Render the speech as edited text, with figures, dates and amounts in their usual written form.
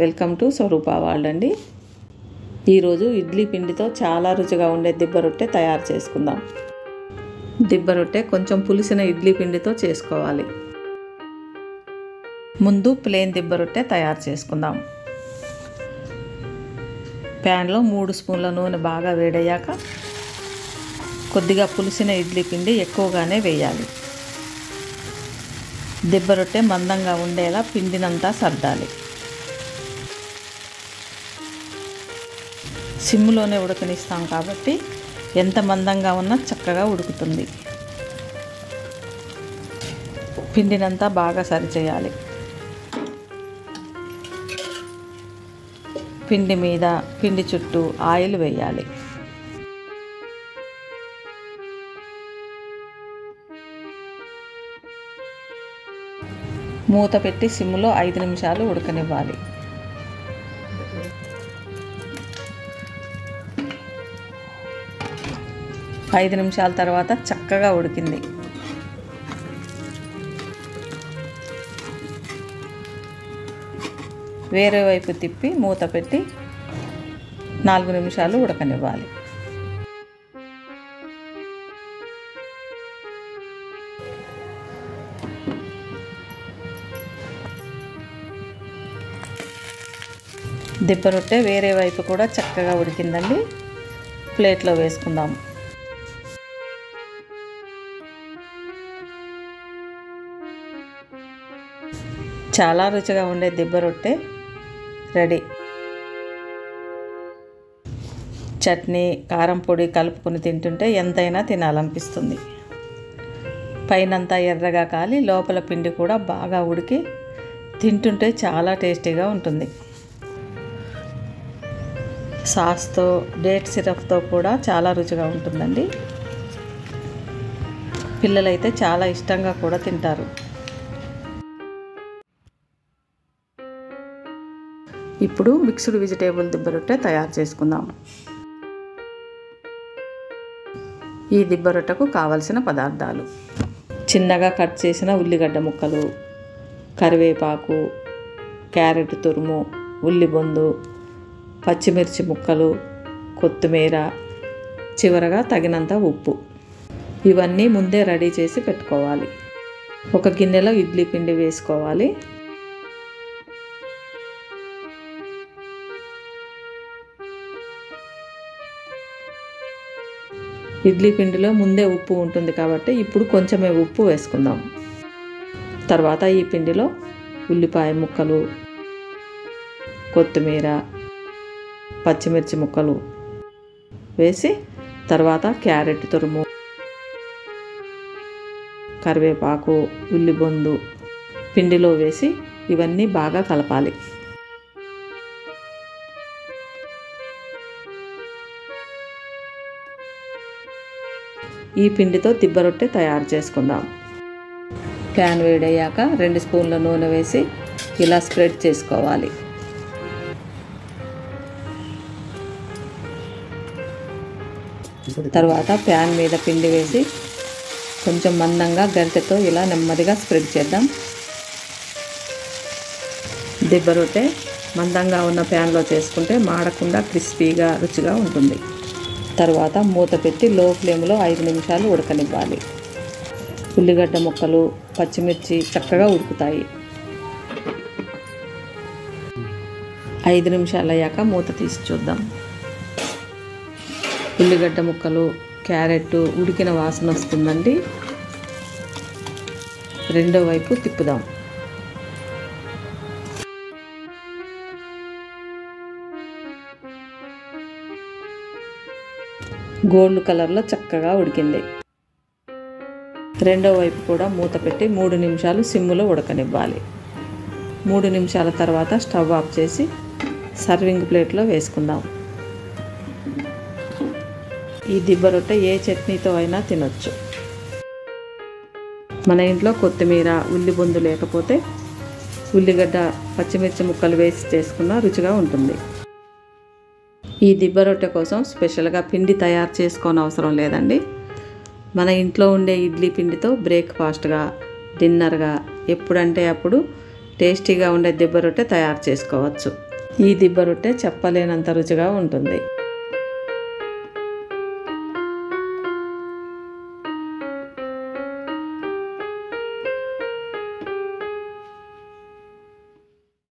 Welcome to Swarupa world అండి. ఈరోజు ఇడ్లీ పిండితో చాలా రుచిగా ఉండే దిబ్బ రొట్టె తయారు చేసుకుందాం. దిబ్బ రొట్టె కొంచెం పులిసిన ఇడ్లీ పిండితో చేసుకోవాలి. ముందు ప్లేన్ దిబ్బ రొట్టె తయారు చేసుకుందాం. ప్యాన్లో 3 స్పూన్ల నూనె బాగా వేడయ్యాక కొద్దిగా పులిసిన ఇడ్లీ పిండి ఎక్కువగానే వేయాలి. దిబ్బ రొట్టె మందంగా ఉండేలా పిండినంతా సర్దాలి. సిమ్లోనే ఉడకనిస్తాం కాబట్టి ఎంత మందంగా ఉన్నా చక్కగా ఉడుకుతుంది. పిండినంతా బాగా సరిచేయాలి. పిండి మీద పిండి చుట్టూ ఆయిల్ వేయాలి. మూత పెట్టి సిమ్లో 5 నిమిషాలు ఉడకనివ్వాలి. ఐదు నిమిషాల తర్వాత చక్కగా ఉడికింది. వేరే వైపు తిప్పి మూత పెట్టి 4 నిమిషాలు ఉడకనివ్వాలి. దిబ్బ రొట్టె వేరే వైపు కూడా చక్కగా ఉడికిందండి. ప్లేట్లో వేసుకుందాం. చాలా రుచిగా ఉండే దిబ్బ రొట్టె రెడీ. చట్నీ, కారం పొడి కలుపుకొని తింటుంటే ఎంతైనా తినాలనిపిస్తుంది. పైనంతా ఎర్రగా కాలి లోపల పిండి కూడా బాగా ఉడికి తింటుంటే చాలా టేస్టీగా ఉంటుంది. సాస్తో, డేట్ సిరప్తో కూడా చాలా రుచిగా ఉంటుందండి. పిల్లలైతే చాలా ఇష్టంగా కూడా తింటారు. ఇప్పుడు మిక్స్డ్ వెజిటేబుల్ దిబ్బ రొట్టె తయారు చేసుకుందాం. ఈ దిబ్బ రొట్టెకు కావలసిన పదార్థాలు: చిన్నగా కట్ చేసిన ఉల్లిగడ్డ ముక్కలు, కరివేపాకు, క్యారెట్ తురుము, ఉల్లిబొందు, పచ్చిమిర్చి ముక్కలు, కొత్తిమీర, చివరగా తగినంత ఉప్పు. ఇవన్నీ ముందే రెడీ చేసి పెట్టుకోవాలి. ఒక గిన్నెలో ఇడ్లీ పిండి వేసుకోవాలి. ఇడ్లీ పిండిలో ముందే ఉప్పు ఉంటుంది కాబట్టి ఇప్పుడు కొంచెమే ఉప్పు వేసుకుందాం. తర్వాత ఈ పిండిలో ఉల్లిపాయ ముక్కలు, కొత్తిమీర, పచ్చిమిర్చి ముక్కలు వేసి తర్వాత క్యారెట్ తురుము, కరివేపాకు, ఉల్లిబొందు పిండిలో వేసి ఇవన్నీ బాగా కలపాలి. ఈ పిండితో దిబ్బ రొట్టె తయారు చేసుకుందాం. ప్యాన్ వేడయ్యాక 2 స్పూన్ల నూనె వేసి ఇలా స్ప్రెడ్ చేసుకోవాలి. తర్వాత ప్యాన్ మీద పిండి వేసి కొంచెం మందంగా గరిటెతో ఇలా నెమ్మదిగా స్ప్రెడ్ చేద్దాం. దిబ్బ రొట్టె మందంగా ఉన్న ప్యాన్లో చేసుకుంటే మాడకుండా క్రిస్పీగా రుచిగా ఉంటుంది. తర్వాత మూత పెట్టి లో ఫ్లేమ్లో 5 నిమిషాలు ఉడకనివ్వాలి. ఉల్లిగడ్డ ముక్కలు, పచ్చిమిర్చి చక్కగా ఉడుకుతాయి. 5 నిమిషాలు అయ్యాక మూత తీసి చూద్దాం. ఉల్లిగడ్డ ముక్కలు, క్యారెట్ ఉడికిన వాసన వస్తుందండి. రెండో వైపు తిప్పుదాం. గోల్డ్ కలర్లో చక్కగా ఉడికింది. రెండో వైపు కూడా మూత పెట్టి 3 నిమిషాలు సిమ్లో ఉడకనివ్వాలి. 3 నిమిషాల తర్వాత స్టవ్ ఆఫ్ చేసి సర్వింగ్ ప్లేట్లో వేసుకుందాం. ఈ దిబ్బ రొట్టె ఏ చట్నీతో అయినా తినొచ్చు. మన ఇంట్లో కొత్తిమీర, ఉల్లిబొందు లేకపోతే ఉల్లిగడ్డ, పచ్చిమిర్చి ముక్కలు వేసి చేసుకున్న రుచిగా ఉంటుంది. ఈ దిబ్బ రొట్టె కోసం స్పెషల్గా పిండి తయారు చేసుకోనవసరం లేదండి. మన ఇంట్లో ఉండే ఇడ్లీ పిండితో బ్రేక్ఫాస్ట్గా, డిన్నర్గా ఎప్పుడంటే అప్పుడు టేస్టీగా ఉండే దిబ్బ రొట్టె తయారు చేసుకోవచ్చు. ఈ దిబ్బ రొట్టె చెప్పలేనంత రుచిగా ఉంటుంది.